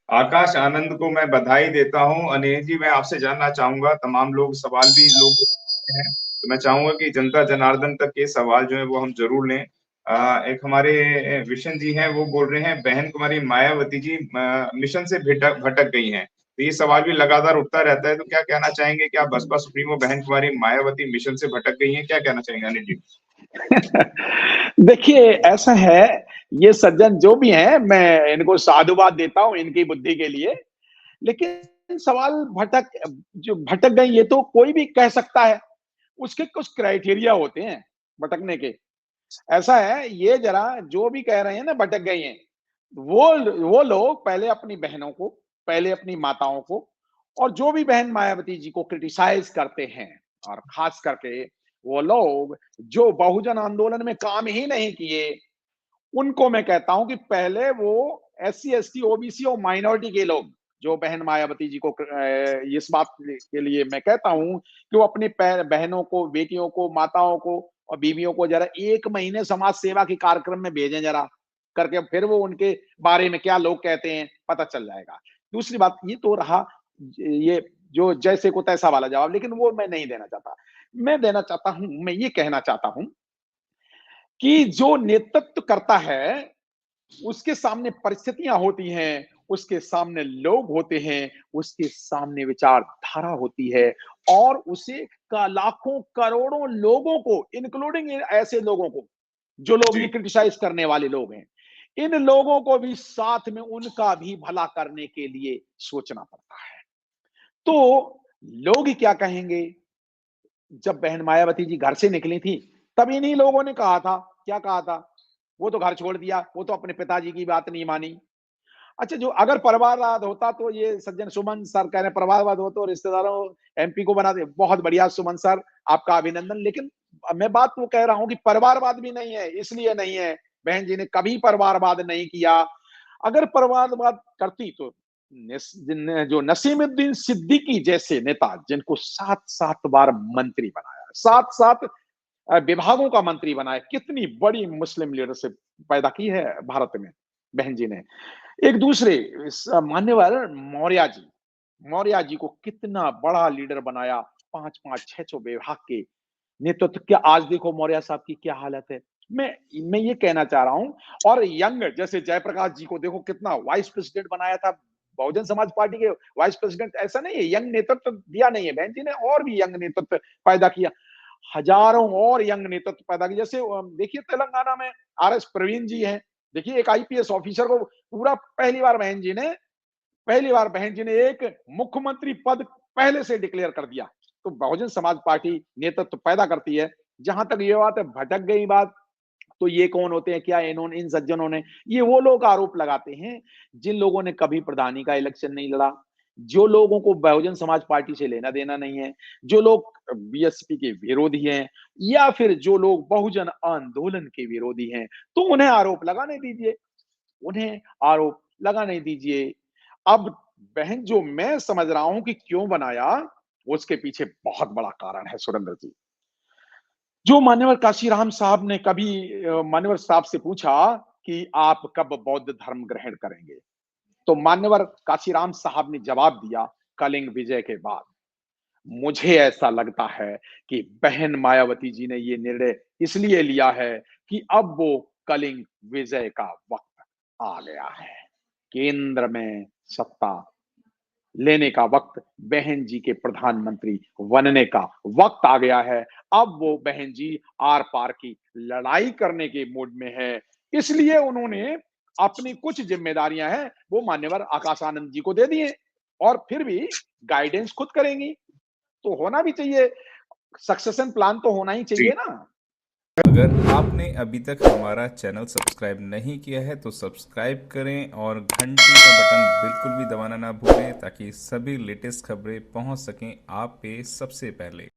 आकाश आनंद को मैं बधाई देता हूँ। अनिल जी, मैं आपसे जानना चाहूंगा, तमाम लोग सवाल भी लोग हैं, तो मैं चाहूंगा कि जनता जनार्दन तक के सवाल जो है वो हम जरूर लें। एक हमारे विशन जी हैं, वो बोल रहे हैं बहन कुमारी मायावती जी मिशन से भटक भटक गई हैं। तो ये सवाल भी लगातार उठता रहता है, तो क्या कहना चाहेंगे कि आप बसपा सुप्रीमो बहन कुमारी मायावती मिशन से भटक गई हैं, क्या कहना चाहेंगे अनिल जी? देखिए, ऐसा है, ये सज्जन जो भी हैं, मैं इनको साधुवाद देता हूँ इनकी बुद्धि के लिए। लेकिन सवाल जो भटक गई, ये तो कोई भी कह सकता है। उसके कुछ क्राइटेरिया होते हैं भटकने के। ऐसा है, ये जरा जो भी कह रहे हैं ना भटक गई हैं, वो लोग पहले अपनी बहनों को, पहले अपनी माताओं को, और जो भी बहन मायावती जी को क्रिटिसाइज करते हैं, और खास करके वो लोग जो बहुजन आंदोलन में काम ही नहीं किए, उनको मैं कहता हूं कि पहले वो एससी, एसटी, ओबीसी और माइनॉरिटी के लोग, जो बहन मायावती जी को इस बात के लिए मैं कहता हूं कि वो अपनी बहनों को, बेटियों को, माताओं को और बीवियों को जरा 1 महीने समाज सेवा के कार्यक्रम में भेजें जरा करके, फिर वो उनके बारे में क्या लोग कहते हैं पता चल जाएगा। दूसरी बात ये तो रहा, ये जो जैसे को तैसा वाला जवाब, लेकिन वो मैं नहीं देना चाहता। मैं ये कहना चाहता हूं कि जो नेतृत्व करता है, उसके सामने परिस्थितियां होती हैं, उसके सामने लोग होते हैं, उसके सामने विचारधारा होती है, और उसे का लाखों करोड़ों लोगों को, इंक्लूडिंग ऐसे लोगों को जो लोग ये जी। क्रिटिसाइज करने वाले लोग हैं, इन लोगों को भी साथ में उनका भी भला करने के लिए सोचना पड़ता है। तो लोग ही क्या कहेंगे? जब बहन मायावती जी घर से निकली थी, तब इन्हीं लोगों ने कहा था, क्या कहा था? वो तो घर छोड़ दिया, वो तो अपने पिताजी की बात नहीं मानी। अच्छा, जो अगर परिवारवाद होता तो ये सज्जन सुमन सर कह रहे हैं परिवारवाद हो तो रिश्तेदारों एमपी को बना दे, बहुत बढ़िया सुमन सर, आपका अभिनंदन। लेकिन मैं बात वो कह रहा हूं कि परिवारवाद भी नहीं है, इसलिए नहीं है, बहन जी ने कभी परिवारवाद नहीं किया। अगर परिवारवाद करती तो जो नसीमुद्दीन सिद्दीकी जैसे नेता, जिनको 7-7 बार मंत्री बनाया, 7-7 विभागों का मंत्री बनाया, कितनी बड़ी मुस्लिम लीडरशिप पैदा की है भारत में बहन जी ने। एक दूसरे मान्यवर मौर्य जी को कितना बड़ा लीडर बनाया, 5-5, 6-6 विभाग के नेतृत्व। क्या आज देखो मौर्य साहब की क्या हालत है। मैं मैं ये कहना चाह रहा हूं। और यंग जैसे जयप्रकाश जी को देखो, कितना वाइस प्रेसिडेंट बनाया था बहुजन समाज पार्टी के वाइस प्रेसिडेंट। ऐसा नहीं है यंग नेतृत्व दिया नहीं है बहन जी ने, और भी यंग नेतृत्व पैदा किया, हजारों और यंग नेतृत्व पैदा किया। जैसे देखिए तेलंगाना में आर एस प्रवीण जी हैं। देखिए एक आईपीएस ऑफिसर को पूरा पहली बार बहन जी ने एक मुख्यमंत्री पद पहले से डिक्लेयर कर दिया। तो बहुजन समाज पार्टी नेतृत्व पैदा करती है। जहां तक ये बात है, भटक गई बात, तो ये कौन होते हैं, क्या इन्होंने, इन सज्जनों ने, ये वो लोग आरोप लगाते हैं जिन लोगों ने कभी प्रधानी का इलेक्शन नहीं लड़ा, जो लोगों को बहुजन समाज पार्टी से लेना देना नहीं है, जो लोग बीएसपी के विरोधी हैं, या फिर जो लोग बहुजन आंदोलन के विरोधी हैं। तो उन्हें आरोप लगाने दीजिए, उन्हें आरोप लगाने दीजिए। अब बहन, जो मैं समझ रहा हूं कि क्यों बनाया, उसके पीछे बहुत बड़ा कारण है सुरेंद्र जी। जो मान्यवर काशीराम साहब ने कभी मान्यवर साहब से पूछा कि आप कब बौद्ध धर्म ग्रहण करेंगे, तो मान्यवर काशीराम साहब ने जवाब दिया, कलिंग विजय के बाद। मुझे ऐसा लगता है कि बहन मायावती जी ने ये निर्णय इसलिए लिया है कि अब वो कलिंग विजय का वक्त आ गया है। केंद्र में सत्ता लेने का वक्त, बहन जी के प्रधानमंत्री बनने का वक्त आ गया है। अब वो बहन जी आर पार की लड़ाई करने के मूड में है। इसलिए उन्होंने अपनी कुछ जिम्मेदारियां हैं वो मान्यवर आकाश आनंद जी को दे दिए, और फिर भी गाइडेंस खुद करेंगी। तो होना भी चाहिए, सक्सेशन प्लान तो होना ही जी। चाहिए ना। अगर आपने अभी तक हमारा चैनल सब्सक्राइब नहीं किया है तो सब्सक्राइब करें और घंटी का बटन बिल्कुल भी दबाना ना भूलें ताकि सभी लेटेस्ट खबरें पहुंच सकें आप पे सबसे पहले।